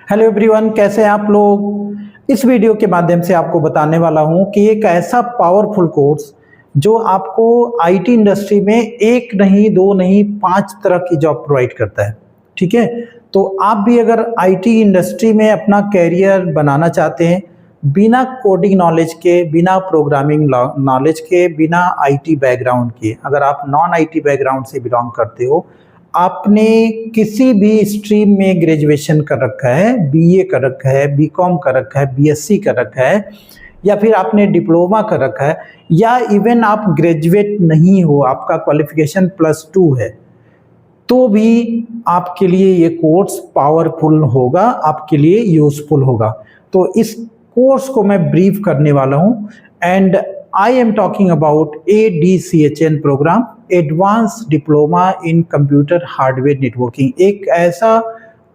Hello everyone, कैसे हैं आप लोग। इस वीडियो के माध्यम से आपको बताने वाला हूं कि एक ऐसा पावरफुल कोर्स जो आपको आईटी इंडस्ट्री में एक नहीं, दो नहीं, 5 तरह की जॉब प्रोवाइड करता है। ठीक है, तो आप भी अगर आईटी इंडस्ट्री में अपना कैरियर बनाना चाहते हैं, बिना कोडिंग नॉलेज के, बिना प्रोग्रामिंग नॉलेज के, बिना आईटी बैकग्राउंड के, अगर आप नॉन आईटी बैकग्राउंड से बिलोंग करते हो, आपने किसी भी स्ट्रीम में ग्रेजुएशन कर रखा है, बीए कर रखा है, बीकॉम कर रखा है, बीएससी कर रखा है, या फिर आपने डिप्लोमा कर रखा है, या इवन आप ग्रेजुएट नहीं हो, आपका क्वालिफिकेशन +2 है, तो भी आपके लिए ये कोर्स पावरफुल होगा, आपके लिए यूजफुल होगा। तो इस कोर्स को मैं ब्रीफ करने वाला हूँ and I am talking about ADCHN program, advance diploma in computer hardware networking. एक ऐसा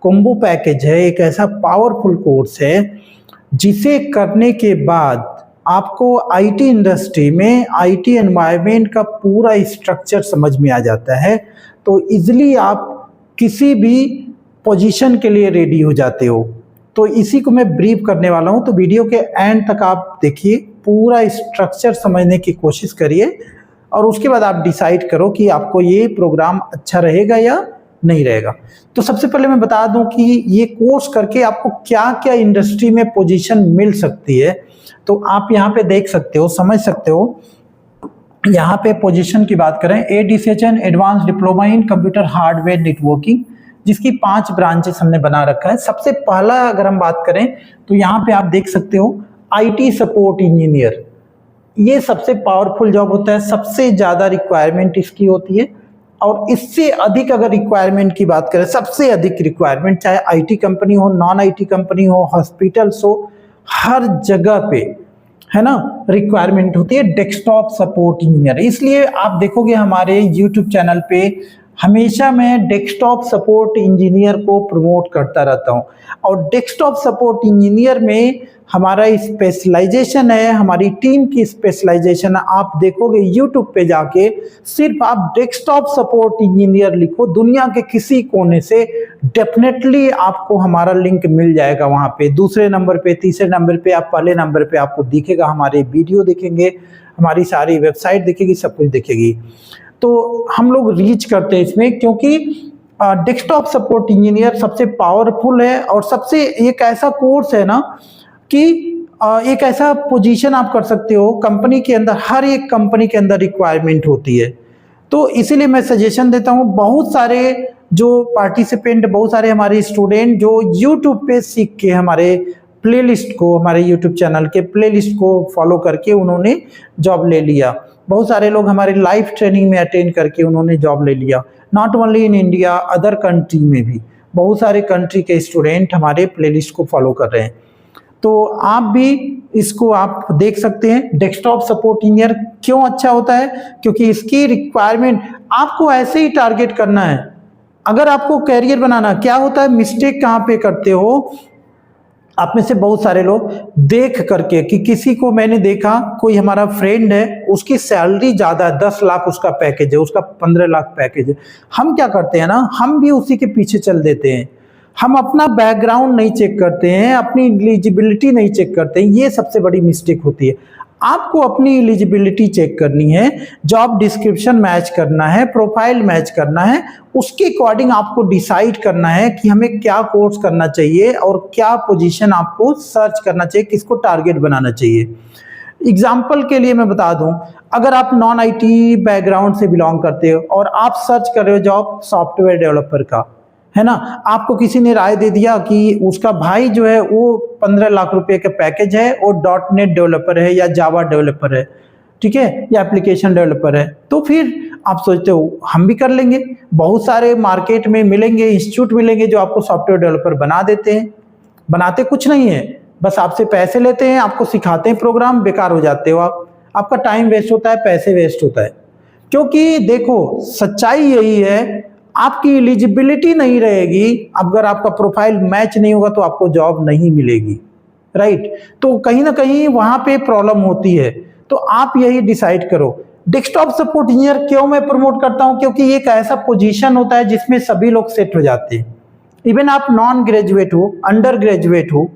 कॉम्बो पैकेज है, एक ऐसा पावरफुल कोर्स है जिसे करने के बाद आपको आईटी इंडस्ट्री में आईटी एनवायरनमेंट का पूरा स्ट्रक्चर समझ में आ जाता है, तो इजीली आप किसी भी पोजीशन के लिए रेडी हो जाते हो। तो इसी को मैं ब्रीफ करने वाला हूं, तो वीडियो के एंड तक आप देखिए, पूरा स्ट्रक्चर समझने की कोशिश करिए और उसके बाद आप डिसाइड करो कि आपको ये प्रोग्राम अच्छा रहेगा या नहीं रहेगा। तो सबसे पहले मैं बता दूं कि ये कोर्स करके आपको क्या क्या इंडस्ट्री में पोजीशन मिल सकती है। तो आप यहाँ पे देख सकते हो, समझ सकते हो। यहाँ पे पोजीशन की बात करें, ADCHN advance diploma in computer hardware networking, जिसकी 5 ब्रांचेस हमने बना रखा है। सबसे पहला अगर हम बात करें तो यहाँ पे आप देख सकते हो IT सपोर्ट इंजीनियर। ये सबसे पावरफुल जॉब होता है, सबसे ज़्यादा रिक्वायरमेंट इसकी होती है। और इससे अधिक अगर रिक्वायरमेंट की बात करें, सबसे अधिक रिक्वायरमेंट, चाहे IT कंपनी हो, नॉन IT कंपनी हो, हॉस्पिटल्स हो, हर जगह पे, है ना, रिक्वायरमेंट होती है डेस्कटॉप सपोर्ट इंजीनियर। इसलिए आप देखोगे हमारे YouTube चैनल पे हमेशा मैं डेस्कटॉप सपोर्ट इंजीनियर को प्रमोट करता रहता हूं। और डेस्कटॉप सपोर्ट इंजीनियर में हमारा स्पेशलाइजेशन है, हमारी टीम की स्पेशलाइजेशन है। आप देखोगे YouTube पे जाके, सिर्फ आप डेस्कटॉप सपोर्ट इंजीनियर लिखो, दुनिया के किसी कोने से डेफिनेटली आपको हमारा लिंक मिल जाएगा। वहां पे दूसरे नंबर पे, तीसरे नंबर पे, आप पहले नंबर पे आपको दिखेगा, हमारे वीडियो दिखेंगे, हमारी सारी वेबसाइट दिखेगी, सब कुछ दिखेगी। तो हम लोग रीच करते हैं इसमें, क्योंकि डेस्कटॉप सपोर्ट इंजीनियर सबसे पावरफुल है और सबसे एक ऐसा कोर्स है ना कि एक ऐसा पोजीशन आप कर सकते हो कंपनी के अंदर, हर एक कंपनी के अंदर रिक्वायरमेंट होती है। तो इसीलिए मैं सजेशन देता हूँ, बहुत सारे जो पार्टिसिपेंट, बहुत सारे हमारे स्टूडेंट जो यूट्यूब पे सीख के हमारे प्लेलिस्ट को, हमारे यूट्यूब चैनल के प्लेलिस्ट को फॉलो करके उन्होंने जॉब ले लिया। बहुत सारे लोग हमारे लाइव ट्रेनिंग में अटेंड करके उन्होंने जॉब ले लिया। Not only in India, other country में भी बहुत सारे कंट्री के स्टूडेंट हमारे प्लेलिस्ट को फॉलो कर रहे हैं। तो आप भी इसको आप देख सकते हैं। डेस्कटॉप सपोर्ट इंजीनियर क्यों अच्छा होता है? क्योंकि इसकी रिक्वायरमेंट आपको ऐसे ही टारगेट करना है। अगर आपको कैरियर बनाना, क्या होता है, मिस्टेक कहाँ पे करते हो आप में से बहुत सारे लोग, देख करके कि किसी को मैंने देखा, कोई हमारा फ्रेंड है, उसकी सैलरी ज़्यादा है, 10 लाख उसका पैकेज है, उसका 15 लाख पैकेज है। हम क्या करते हैं ना, हम भी उसी के पीछे चल देते हैं। हम अपना बैकग्राउंड नहीं चेक करते हैं, अपनी एलिजिबिलिटी नहीं चेक करते हैं। ये सबसे बड़ी मिस्टेक होती है। आपको अपनी एलिजिबिलिटी चेक करनी है, जॉब डिस्क्रिप्शन मैच करना है, प्रोफाइल मैच करना है, उसके अकॉर्डिंग आपको डिसाइड करना है कि हमें क्या कोर्स करना चाहिए और क्या पोजीशन आपको सर्च करना चाहिए, किसको टारगेट बनाना चाहिए। एग्जाम्पल के लिए मैं बता दूं, अगर आप नॉन IT बैकग्राउंड से बिलोंग करते हो और आप सर्च कर रहे हो जॉब सॉफ्टवेयर डेवलपर का, है ना, आपको किसी ने राय दे दिया कि उसका भाई जो है वो 15 लाख रुपए का पैकेज है, वो .NET डेवलपर है या जावा डेवलपर है, ठीक है, या एप्लीकेशन डेवलपर है, तो फिर आप सोचते हो हम भी कर लेंगे। बहुत सारे मार्केट में मिलेंगे, इंस्टीट्यूट मिलेंगे जो आपको सॉफ्टवेयर डेवलपर बना देते हैं। बनाते कुछ नहीं है, बस आपसे पैसे लेते हैं, आपको सिखाते हैं प्रोग्राम, बेकार हो जाते हो आप, आपका टाइम वेस्ट होता है, पैसे वेस्ट होता है। क्योंकि देखो सच्चाई यही है, आपकी एलिजिबिलिटी नहीं रहेगी, अगर आपका प्रोफाइल मैच नहीं होगा तो आपको जॉब नहीं मिलेगी, राइट। तो कहीं ना कहीं वहां पे प्रॉब्लम होती है। तो आप यही डिसाइड करो। डेस्कटॉप सपोर्ट इंजीनियर क्यों मैं प्रमोट करता हूं? क्योंकि एक ऐसा पोजीशन होता है जिसमें सभी लोग सेट हो जाते हैं। इवन आप नॉन ग्रेजुएट हो, अंडर ग्रेजुएट हो,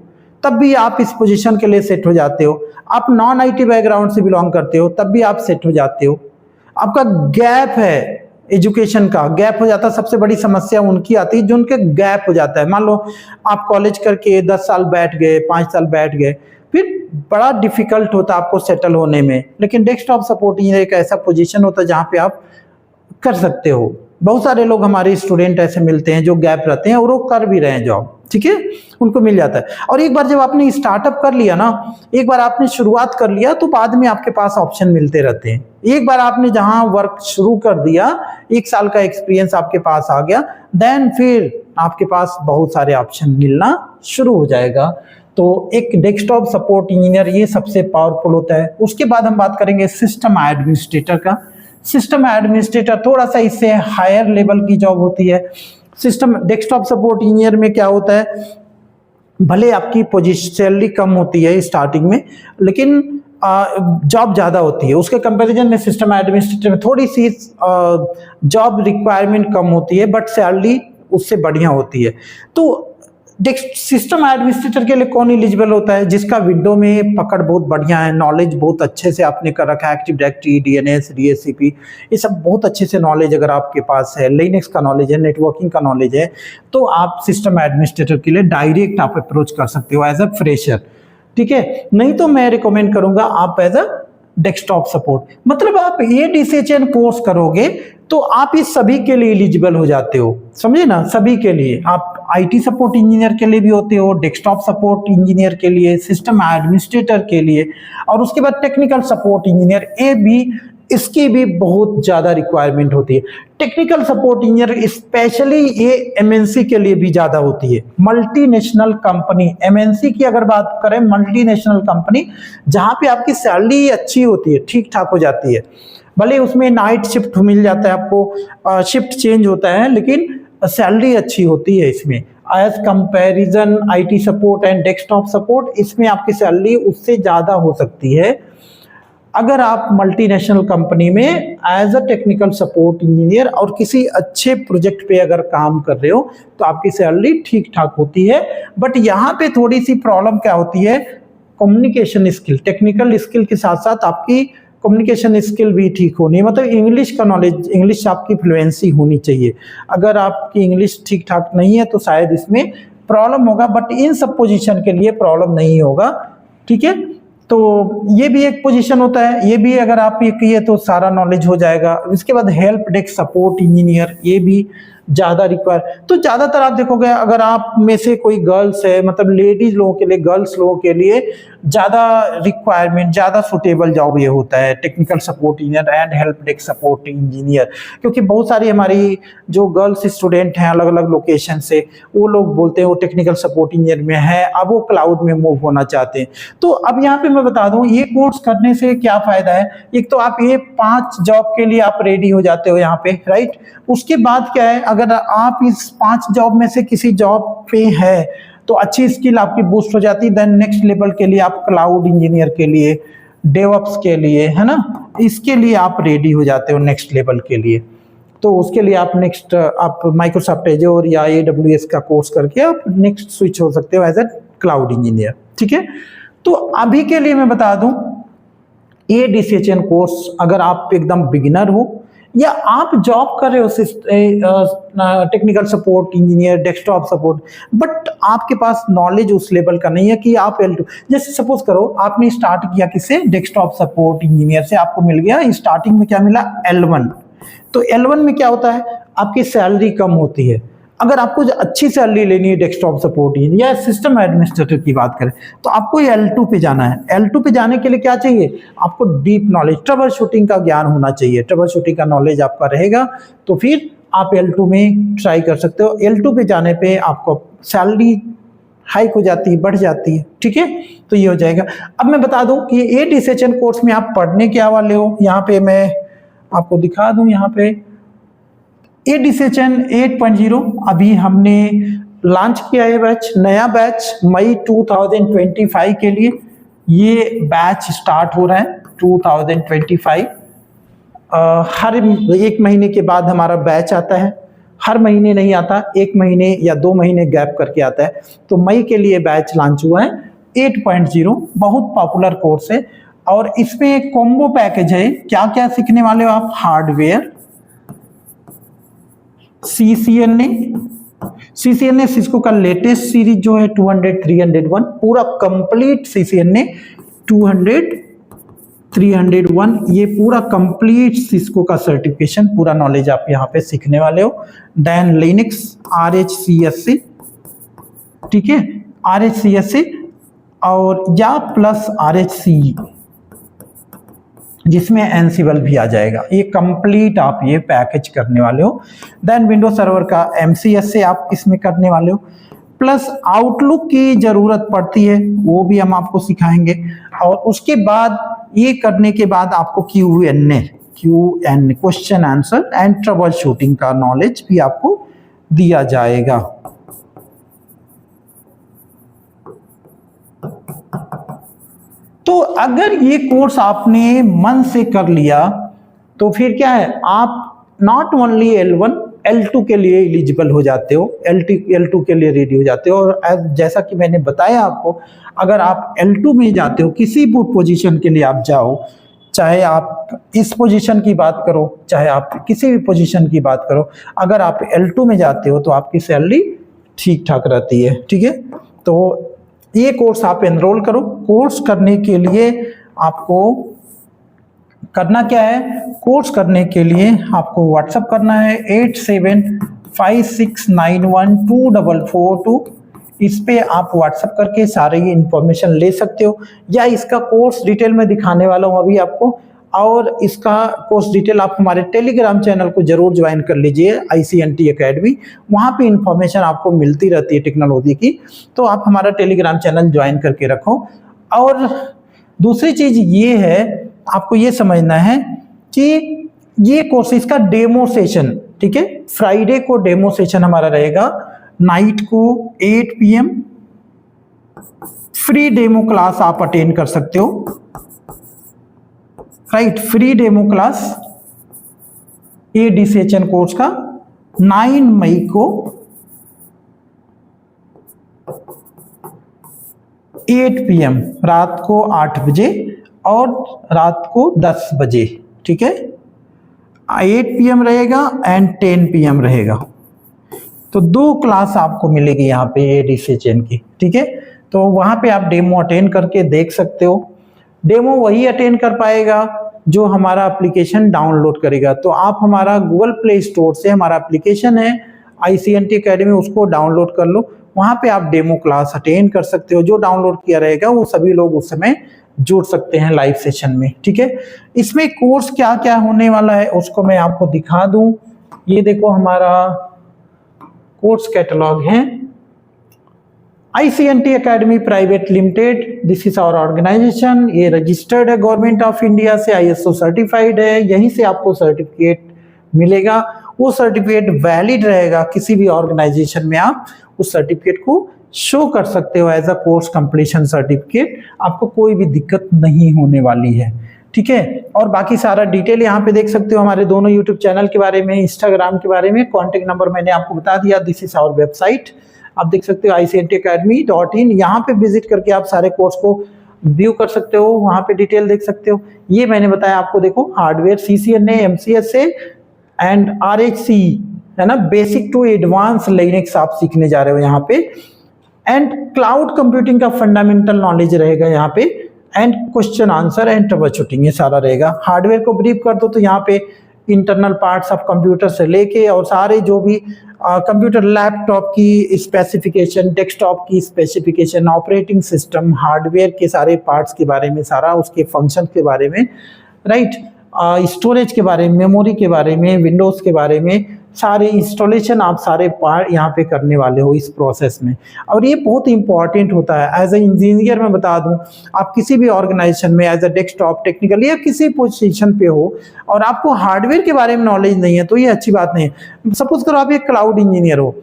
तब भी आप इस पोजीशन के लिए सेट हो जाते हो। आप नॉन आईटी बैकग्राउंड से बिलोंग करते हो, तब भी आप सेट हो जाते हो। आपका गैप है, एजुकेशन का गैप हो जाता है। सबसे बड़ी समस्या उनकी आती है जो उनके गैप हो जाता है। मान लो आप कॉलेज करके 10 साल बैठ गए, 5 साल बैठ गए, फिर बड़ा डिफिकल्ट होता है आपको सेटल होने में। लेकिन डेस्कटॉप सपोर्ट इंजीनियर एक ऐसा पोजीशन होता है जहाँ पे आप कर सकते हो। बहुत सारे लोग हमारे स्टूडेंट ऐसे मिलते हैं जो गैप रहते हैं और वो कर भी रहे हैं जॉब, ठीक है, उनको मिल जाता है। और एक बार जब आपने स्टार्टअप कर लिया ना, एक बार आपने शुरुआत कर लिया, तो बाद में आपके पास ऑप्शन मिलते रहते हैं। एक बार आपने जहां वर्क शुरू कर दिया, 1 साल का एक्सपीरियंस आपके पास आ गया, देन फिर आपके पास बहुत सारे ऑप्शन मिलना शुरू हो जाएगा। तो एक डेस्कटॉप सपोर्ट इंजीनियर ये सबसे पावरफुल होता है। उसके बाद हम बात करेंगे सिस्टम एडमिनिस्ट्रेटर का। सिस्टम एडमिनिस्ट्रेटर थोड़ा सा इससे हायर लेवल की जॉब होती है। सिस्टम डेस्कटॉप सपोर्ट इंजीनियर में क्या होता है, भले आपकी पोजीशन सैलरी कम होती है स्टार्टिंग में, लेकिन जॉब ज़्यादा होती है। उसके कंपैरिजन में सिस्टम एडमिनिस्ट्रेटर में थोड़ी सी जॉब रिक्वायरमेंट कम होती है, बट सैलरी उससे बढ़िया होती है। तो सिस्टम एडमिनिस्ट्रेटर के लिए कौन एलिजिबल होता है, जिसका विंडो में पकड़ बहुत बढ़िया है, नॉलेज बहुत अच्छे से आपने कर रखा है, एक्टिव डायरेक्टरी, डीएनएस, डीएचसीपी, ये सब बहुत अच्छे से नॉलेज अगर आपके पास है, लिनक्स का नॉलेज है, नेटवर्किंग का नॉलेज है, तो आप सिस्टम एडमिनिस्ट्रेटर के लिए डायरेक्ट आप अप्रोच कर सकते हो एज अ फ्रेशर, ठीक है। नहीं तो मैं रिकमेंड करूंगा आप एज अ डेस्कटॉप सपोर्ट, मतलब आप ये DCHN कोर्स करोगे तो आप इस सभी के लिए एलिजिबल हो जाते हो, समझे ना, सभी के लिए। आप आईटी सपोर्ट इंजीनियर के लिए भी होते हो, डेस्कटॉप सपोर्ट इंजीनियर के लिए, सिस्टम एडमिनिस्ट्रेटर के लिए, और उसके बाद टेक्निकल सपोर्ट इंजीनियर, ये भी, इसकी भी बहुत ज्यादा रिक्वायरमेंट होती है। टेक्निकल सपोर्ट इंजीनियर स्पेशली ये एमएनसी के लिए भी ज्यादा होती है। मल्टीनेशनल कंपनी, एमएनसी की अगर बात करें, मल्टीनेशनल कंपनी जहां पे आपकी सैलरी अच्छी होती है, ठीक ठाक हो जाती है, भले उसमें नाइट शिफ्ट मिल जाता है आपको, शिफ्ट चेंज होता है, लेकिन सैलरी अच्छी होती है इसमें as comparison IT support and desktop support. इसमें आपकी सैलरी उससे ज्यादा हो सकती है अगर आप मल्टीनेशनल कंपनी में as a technical support engineer और किसी अच्छे प्रोजेक्ट पे अगर काम कर रहे हो तो आपकी सैलरी ठीक ठाक होती है। बट यहाँ पे थोड़ी सी प्रॉब्लम क्या होती है, कम्युनिकेशन स्किल, टेक्निकल स्किल के साथ साथ आपकी कम्युनिकेशन स्किल भी ठीक होनी है, मतलब इंग्लिश का नॉलेज, इंग्लिश आपकी फ्लुएंसी होनी चाहिए। अगर आपकी इंग्लिश ठीक ठाक नहीं है तो शायद इसमें प्रॉब्लम होगा, बट इन सब पोजीशन के लिए प्रॉब्लम नहीं होगा, ठीक है। तो ये भी एक पोजीशन होता है, ये भी अगर आप ये किए तो सारा नॉलेज हो जाएगा। इसके बाद हेल्प डेस्क सपोर्ट इंजीनियर, ये भी ज़्यादा रिक्वायर। तो ज़्यादातर आप देखोगे अगर आप में से कोई गर्ल्स है, मतलब लेडीज लोगों के लिए, गर्ल्स लोगों के लिए ज़्यादा रिक्वायरमेंट, ज़्यादा सुटेबल जॉब ये होता है technical support engineer and help desk support engineer. क्योंकि बहुत सारी हमारी जो गर्ल्स स्टूडेंट हैं अलग अलग लोकेशन से, वो लोग बोलते हैं वो टेक्निकल सपोर्ट इंजीनियर में है, अब वो क्लाउड में मूव होना चाहते हैं। तो अब यहाँ पे मैं बता दूं ये कोर्स करने से क्या फ़ायदा है। एक तो आप ये 5 जॉब के लिए आप रेडी हो जाते हो यहाँ पे, राइट। उसके बाद क्या है, अगर आप इस 5 जॉब में से किसी जॉब पे है तो अच्छी स्किल आपकी बूस्ट हो जाती है। देन नेक्स्ट लेवल के लिए आप क्लाउड इंजीनियर के लिए, डेवऑप्स के लिए, है ना, इसके लिए आप रेडी हो जाते हो नेक्स्ट लेवल के लिए। तो उसके लिए आप नेक्स्ट आप माइक्रोसॉफ्ट एजोर या AWS का कोर्स करके आप नेक्स्ट स्विच हो सकते हो एज ए क्लाउड इंजीनियर, ठीक है। तो अभी के लिए मैं बता दूं ये DCHN कोर्स अगर आप एकदम बिगिनर हो या आप जॉब कर रहे हो technical support engineer, desktop support, but आपके पास नॉलेज उस लेवल का नहीं है कि आप L2, जैसे सपोज करो आपने स्टार्ट किया किससे, डेस्कटॉप सपोर्ट इंजीनियर से, आपको मिल गया स्टार्टिंग में क्या मिला, L1। तो L1 में क्या होता है, आपकी सैलरी कम होती है। अगर आपको अच्छी सैलरी लेनी है डेस्कटॉप सपोर्ट या सिस्टम एडमिनिस्ट्रेटर की बात करें तो आपको L2 पे जाना है। L2 पे जाने के लिए क्या चाहिए, आपको डीप नॉलेज, ट्रबल शूटिंग का ज्ञान होना चाहिए। ट्रबल शूटिंग का नॉलेज आपका रहेगा तो फिर आप L2 में ट्राई कर सकते हो। L2 पे जाने पे आपको सैलरी हाइक हो जाती है, बढ़ जाती है, ठीक है। तो ये हो जाएगा। अब मैं बता दूं कि ये DCHN कोर्स में आप पढ़ने क्या वाले हो, यहाँ पे मैं आपको दिखा दूं। यहाँ पे ये DCHN 8.0 अभी हमने लॉन्च किया है बैच, नया बैच मई 2025 के लिए ये बैच स्टार्ट हो रहा है 2025। हर 1 महीने के बाद हमारा बैच आता है, हर महीने नहीं आता, 1 महीने या 2 महीने गैप करके आता है। तो मई के लिए बैच लॉन्च हुआ है 8.0, बहुत पॉपुलर कोर्स है और इसमें एक कॉम्बो पैकेज है। क्या क्या सीखने वाले हो आप? हार्डवेयर, CCNA सिस्को का लेटेस्ट सीरीज जो है 200, 301, पूरा कंप्लीट CCNA 200, 301, ये पूरा कंप्लीट सिस्को का सर्टिफिकेशन, पूरा नॉलेज आप यहाँ पे सीखने वाले हो। देन लिनक्स, RHCSC, ठीक है, RHCSC और या प्लस RHCE, जिसमें एनसिबल भी आ जाएगा। ये कंप्लीट आप ये पैकेज करने वाले हो। देन विंडोज सर्वर का MCS से आप इसमें करने वाले हो, प्लस आउटलुक की जरूरत पड़ती है, वो भी हम आपको सिखाएंगे। और उसके बाद ये करने के बाद आपको Q&A, question answer and trouble shooting का नॉलेज भी आपको दिया जाएगा। तो अगर ये कोर्स आपने मन से कर लिया तो फिर क्या है, आप नॉट ओनली L1, L2 के लिए एलिजिबल हो जाते हो, L2 के लिए रेडी हो जाते हो। और जैसा कि मैंने बताया आपको, अगर आप L2 में जाते हो, किसी भी पोजीशन के लिए आप जाओ, चाहे आप इस पोजीशन की बात करो, चाहे आप किसी भी पोजीशन की बात करो, अगर आप L2 में जाते हो तो आपकी सैलरी ठीक ठाक रहती है, ठीक है। तो ये कोर्स आप एनरोल करो। कोर्स करने के लिए आपको करना क्या है? कोर्स करने के लिए आपको व्हाट्सएप करना है 8756912442। इस पे आप व्हाट्सएप करके सारे ये इंफॉर्मेशन ले सकते हो, या इसका कोर्स डिटेल में दिखाने वाला हूँ अभी आपको। और इसका कोर्स डिटेल आप हमारे टेलीग्राम चैनल को जरूर ज्वाइन कर लीजिए, ICNT एकेडमी। वहाँ पे इंफॉर्मेशन आपको मिलती रहती है टेक्नोलॉजी की, तो आप हमारा टेलीग्राम चैनल ज्वाइन करके रखो। और दूसरी चीज ये है, आपको ये समझना है कि ये कोर्स, इसका डेमो सेशन, ठीक है, फ्राइडे को डेमो सेशन हमारा रहेगा, नाइट को 8 PM फ्री डेमो क्लास आप अटेंड कर सकते हो, right. Free demo class ADCHN course का 9 मई को 8 PM, रात को 8 बजे और रात को 10 बजे, ठीक है। 8 PM रहेगा एंड 10 PM रहेगा। तो 2 क्लास आपको मिलेगी यहाँ पे ADCHN की, ठीक है। तो वहां पे आप डेमो अटेंड करके देख सकते हो। डेमो वही अटेंड कर पाएगा जो हमारा एप्लीकेशन डाउनलोड करेगा। तो आप हमारा गूगल प्ले स्टोर से हमारा एप्लीकेशन है ICNT एकेडमी, उसको डाउनलोड कर लो। वहां पे आप डेमो क्लास अटेंड कर सकते हो। जो डाउनलोड किया रहेगा वो सभी लोग उस समय जुड़ सकते हैं लाइव सेशन में, ठीक है। इसमें कोर्स क्या क्या होने वाला है उसको मैं आपको दिखा दूं। ये देखो हमारा कोर्स कैटलॉग है, ICNT academy private limited, this is our organisation. ये रजिस्टर्ड है गवर्नमेंट ऑफ इंडिया से, ISO सर्टिफाइड है। यहीं से आपको सर्टिफिकेट मिलेगा। वो सर्टिफिकेट वैलिड रहेगा, किसी भी ऑर्गेनाइजेशन में आप उस सर्टिफिकेट को शो कर सकते हो as a course completion certificate. आपको कोई भी दिक्कत नहीं होने वाली है, ठीक है। और बाकी सारा डिटेल यहाँ पे देख सकते हो, हमारे दोनों यूट्यूब चैनल के बारे में, इंस्टाग्राम के बारे में। कॉन्टेक्ट नंबर मैंने आपको बता दिया, दिस इज आवर वेबसाइट, आप देख सकते हो ICNTacademy.in। यहाँ पे विजिट करके आप सारे कोर्स को व्यू कर सकते हो, वहाँ पे डिटेल देख सकते हो। ये मैंने बताया आपको, देखो hardware CCNA, MCSA and RHCE, है ना, बेसिक टू एडवांस लिनक्स आप सीखने जा रहे हो यहाँ पे। एंड क्लाउड कंप्यूटिंग का फंडामेंटल नॉलेज रहेगा यहाँ पे, and question answer and trouble shooting, ये सारा रहेगा। हार्डवेयर को ब्रीफ कर दो तो यहाँ पे इंटरनल पार्ट्स ऑफ कंप्यूटर से लेके और सारे जो भी कंप्यूटर, लैपटॉप की स्पेसिफिकेशन, डेस्कटॉप की स्पेसिफिकेशन, ऑपरेटिंग सिस्टम, हार्डवेयर के सारे पार्ट्स के बारे में, सारा उसके फंक्शन के बारे में, राइट, स्टोरेज के बारे में, मेमोरी के बारे में, विंडोज के बारे में, सारे इंस्टॉलेशन आप सारे पार्ट यहाँ पे करने वाले हो इस प्रोसेस में। और ये बहुत इंपॉर्टेंट होता है एज ए इंजीनियर। मैं बता दूं, आप किसी भी ऑर्गेनाइजेशन में एज अ डेस्कटॉप टेक्निकल या किसी पोजीशन पे हो और आपको हार्डवेयर के बारे में नॉलेज नहीं है तो ये अच्छी बात नहीं है। सपोज करो आप एक क्लाउड इंजीनियर हो,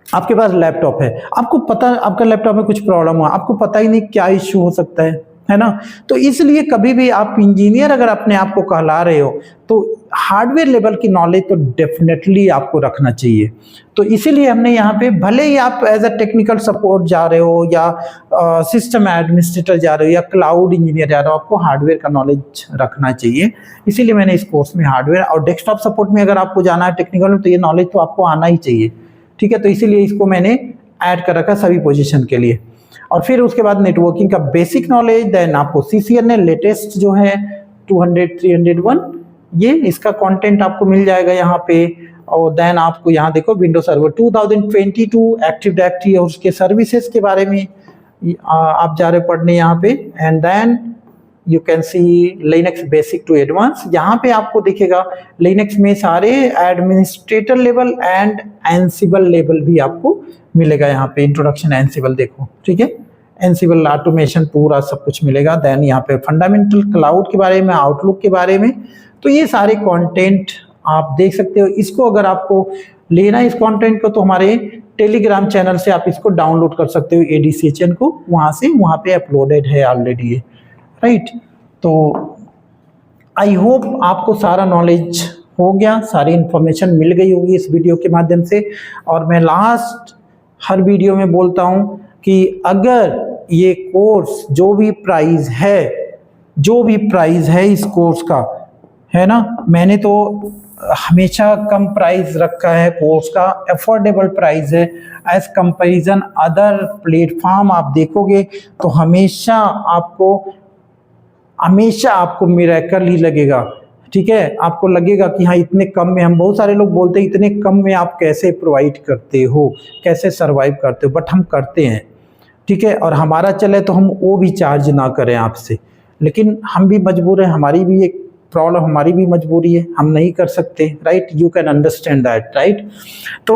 आपके पास लैपटॉप है, आपको पता, आपका लैपटॉप में कुछ प्रॉब्लम हुआ, आपको पता ही नहीं क्या इश्यू हो सकता है है ना। तो इसलिए कभी भी आप इंजीनियर अगर अपने आप को कहला रहे हो तो हार्डवेयर लेवल की नॉलेज तो डेफिनेटली आपको रखना चाहिए। तो इसीलिए हमने यहाँ पे, भले ही आप एज अ टेक्निकल सपोर्ट जा रहे हो या सिस्टम एडमिनिस्ट्रेटर जा रहे हो या क्लाउड इंजीनियर जा रहे हो, आपको हार्डवेयर का नॉलेज रखना चाहिए। इसीलिए मैंने इस कोर्स में हार्डवेयर और डेस्कटॉप सपोर्ट में अगर आपको जाना है टेक्निकल में, तो ये नॉलेज तो आपको आना ही चाहिए, ठीक है। तो इसीलिए इसको मैंने ऐड कर रखा सभी पोजीशन के लिए। और फिर उसके बाद नेटवर्किंग का बेसिक नॉलेज, देन आपको CCNA लेटेस्ट जो है 200 301, ये इसका कंटेंट आपको मिल जाएगा यहाँ पे। और देन आपको यहाँ देखो विंडोज सर्वर 2022 एक्टिव डायरेक्टरी और उसके सर्विसेज के बारे में आप जा रहे पढ़ने यहाँ पे। And then you can see Linux basic to advance, यहाँ पे आपको दिखेगा लिनक्स में सारे administrator level and Ansible level भी आपको मिलेगा यहाँ पे। इंट्रोडक्शन एंसिबल देखो, ठीक है, एंसिबल ऑटोमेशन पूरा सब कुछ मिलेगा। देन यहाँ पे फंडामेंटल क्लाउड के बारे में, आउटलुक के बारे में, तो ये सारे कंटेंट आप देख सकते हो। इसको अगर आपको लेना है इस कंटेंट को, तो हमारे टेलीग्राम चैनल से आप इसको डाउनलोड कर सकते हो, ADCHN को, वहाँ पे अपलोडेड है ऑलरेडी ये, राइट। तो आई होप आपको सारा नॉलेज हो गया, सारी इंफॉर्मेशन मिल गई होगी इस वीडियो के माध्यम से। और मैं लास्ट हर वीडियो में बोलता हूँ कि अगर ये कोर्स जो भी प्राइस है इस कोर्स का, है ना, मैंने तो हमेशा कम प्राइस रखा है कोर्स का, अफोर्डेबल प्राइस है एज कंपैरिजन अदर प्लेटफॉर्म। आप देखोगे तो हमेशा आपको मिरेकल ही लगेगा, ठीक है। आपको लगेगा कि हाँ इतने कम में, हम बहुत सारे लोग बोलते हैं इतने कम में आप कैसे प्रोवाइड करते हो, कैसे सरवाइव करते हो, बट हम करते हैं, ठीक है। और हमारा चले तो हम वो भी चार्ज ना करें आपसे, लेकिन हम भी मजबूर हैं, हमारी भी एक प्रॉब्लम, हमारी भी मजबूरी है, हम नहीं कर सकते, right. You can understand that, right. तो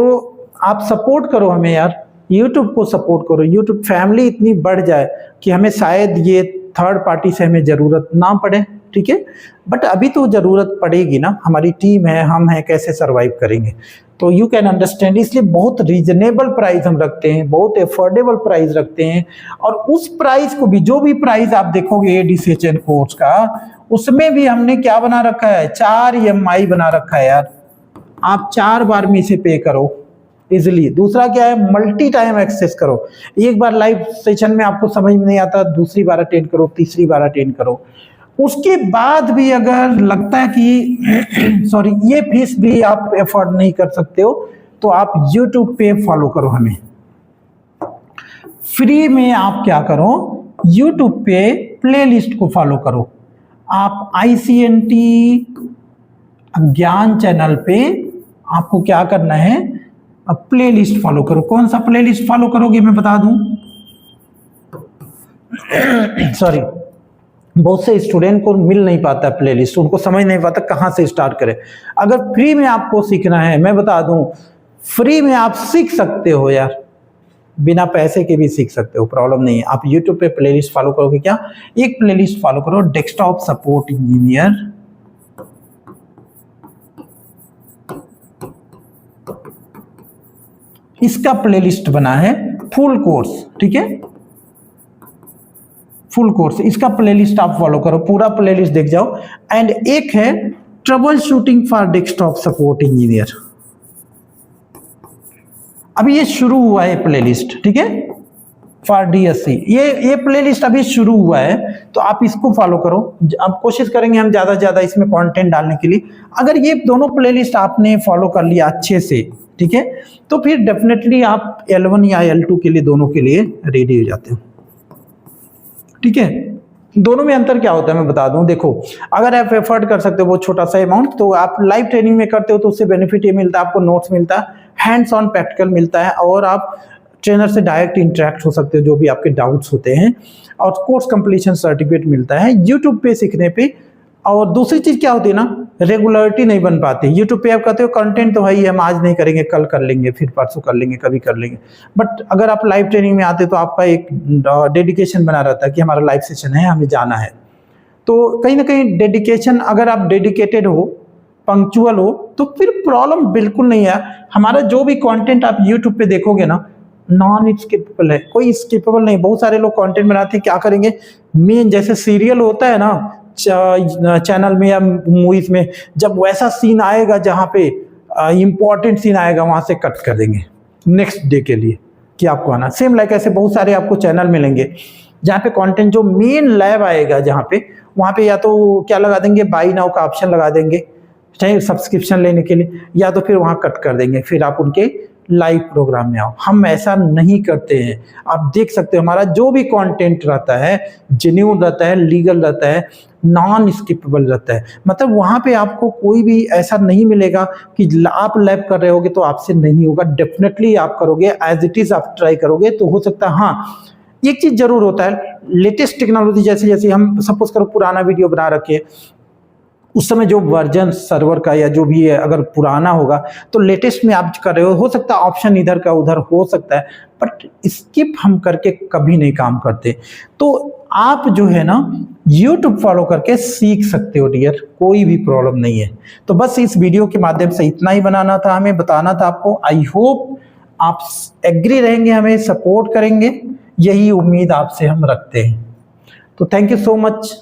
आप सपोर्ट करो हमें यार, यूट्यूब को सपोर्ट करो, यूट्यूब फैमिली इतनी बढ़ जाए कि हमें शायद ये थर्ड पार्टी से हमें ज़रूरत ना पड़े, ठीक है। बट अभी तो ज़रूरत पड़ेगी ना, हमारी टीम है, हम हैं, कैसे सरवाइव करेंगे। तो यू कैन अंडरस्टैंड, इसलिए बहुत रीजनेबल प्राइस हम रखते हैं, बहुत अफोर्डेबल प्राइस रखते हैं। और उस प्राइस को भी, जो भी प्राइस आप देखोगे ADCHN कोर्स का, उसमें भी हमने क्या बना रखा है, 4 EMI बना रखा है यार। आप 4 बार में इसे पे करो इजिली। दूसरा क्या है, मल्टी टाइम एक्सेस करो। एक बार लाइव सेशन में आपको समझ में नहीं आता, दूसरी बार अटेंड करो, तीसरी बार अटेंड करो। उसके बाद भी अगर लगता है कि सॉरी ये फीस भी आप एफोर्ड नहीं कर सकते हो, तो आप YouTube पे फॉलो करो हमें। फ्री में आप क्या करो, YouTube पे प्लेलिस्ट को फॉलो करो। आप ICNT ज्ञान चैनल पे आपको क्या करना है, अब प्लेलिस्ट फॉलो करो। कौन सा प्लेलिस्ट फॉलो करोगे मैं बता दूं, सॉरी, बहुत से स्टूडेंट को मिल नहीं पाता प्लेलिस्ट, उनको समझ नहीं पाता कहां से स्टार्ट करें। अगर फ्री में आपको सीखना है, मैं बता दूं, फ्री में आप सीख सकते हो यार, बिना पैसे के भी सीख सकते हो, प्रॉब्लम नहीं है। आप YouTube पे प्लेलिस्ट फॉलो करोगे, क्या एक प्लेलिस्ट फॉलो करो, डेस्कटॉप सपोर्ट इंजीनियर, इसका प्लेलिस्ट बना है फुल कोर्स, ठीक है, फुल कोर्स, इसका प्लेलिस्ट आप फॉलो करो, पूरा प्लेलिस्ट देख जाओ। एंड एक है trouble shooting for desktop support engineer, अभी ये शुरू हुआ है प्लेलिस्ट, ठीक है, फॉर DSC, ये प्लेलिस्ट अभी शुरू हुआ है, तो आप इसको फॉलो करो। अब कोशिश करेंगे हम ज्यादा से ज्यादा इसमें कंटेंट डालने के लिए। अगर ये दोनों प्लेलिस्ट आपने फॉलो कर लिया अच्छे से, ठीक है, तो फिर डेफिनेटली आप L1 या L2 के लिए, दोनों के लिए रेडी हो जाते हो, ठीक है। दोनों में अंतर क्या होता है मैं बता दूं, देखो, अगर आप एफर्ट कर सकते हो वो छोटा सा अमाउंट, तो आप लाइव ट्रेनिंग में करते हो तो उससे बेनिफिट ये मिलता है, आपको नोट्स मिलता है, हैंड्स ऑन प्रैक्टिकल मिलता है, और आप ट्रेनर से डायरेक्ट इंटरेक्ट हो सकते हो जो भी आपके डाउट्स होते हैं, और कोर्स कंप्लीशन सर्टिफिकेट मिलता है यूट्यूब पे सीखने पे। और दूसरी चीज क्या होती है ना, रेगुलरिटी नहीं बन पाती। यूट्यूब पे आप कहते हो कंटेंट तो है ही, हम आज नहीं करेंगे, कल कर लेंगे, फिर परसों कर लेंगे, कभी कर लेंगे। बट अगर आप लाइव ट्रेनिंग में आते तो आपका एक डेडिकेशन बना रहता है कि हमारा लाइव सेशन है, हमें जाना है। तो कहीं ना कहीं डेडिकेशन, अगर आप डेडिकेटेड हो, पंक्चुअल हो, तो फिर प्रॉब्लम बिल्कुल नहीं है। हमारा जो भी कंटेंट आप यूट्यूब पे देखोगे ना, नॉन स्किपेबल है, कोई स्किपेबल नहीं। बहुत सारे लोग कंटेंट बनाते हैं, क्या करेंगे, मेन जैसे सीरियल होता है ना चैनल में या मूवीज में, जब वैसा सीन आएगा जहाँ पे इंपॉर्टेंट सीन आएगा वहां से कट कर देंगे नेक्स्ट डे के लिए कि आपको आना। सेम लाइक ऐसे बहुत सारे आपको चैनल मिलेंगे जहाँ पे कंटेंट जो मेन लाइव आएगा जहाँ पे, वहाँ पे या तो क्या लगा देंगे, बाई नाउ का ऑप्शन लगा देंगे चाहे सब्सक्रिप्शन लेने के लिए, या तो फिर वहाँ कट कर देंगे, फिर आप उनके लाइव प्रोग्राम में आओ। हम ऐसा नहीं करते हैं। आप देख सकते हो हमारा जो भी कंटेंट रहता है जेन्युइन रहता है, लीगल रहता है, नॉन स्किपेबल रहता है। मतलब वहाँ पे आपको कोई भी ऐसा नहीं मिलेगा कि आप लाइव कर रहे होगे तो आपसे नहीं होगा। डेफिनेटली आप करोगे, एज इट इज आप ट्राई करोगे तो हो सकता है। हाँ, एक चीज जरूर होता है, लेटेस्ट टेक्नोलॉजी जैसे जैसे हम सपोज करो पुराना वीडियो बना रखे, उस समय जो वर्जन सर्वर का या जो भी है अगर पुराना होगा तो लेटेस्ट में आप कर रहे हो सकता है ऑप्शन इधर का उधर हो सकता है, बट स्किप हम करके कभी नहीं काम करते। तो आप जो है ना YouTube फॉलो करके सीख सकते हो डियर, कोई भी प्रॉब्लम नहीं है। तो बस इस वीडियो के माध्यम से इतना ही बनाना था, हमें बताना था आपको। आई होप आप एग्री रहेंगे, हमें सपोर्ट करेंगे, यही उम्मीद आपसे हम रखते हैं। तो थैंक यू सो मच।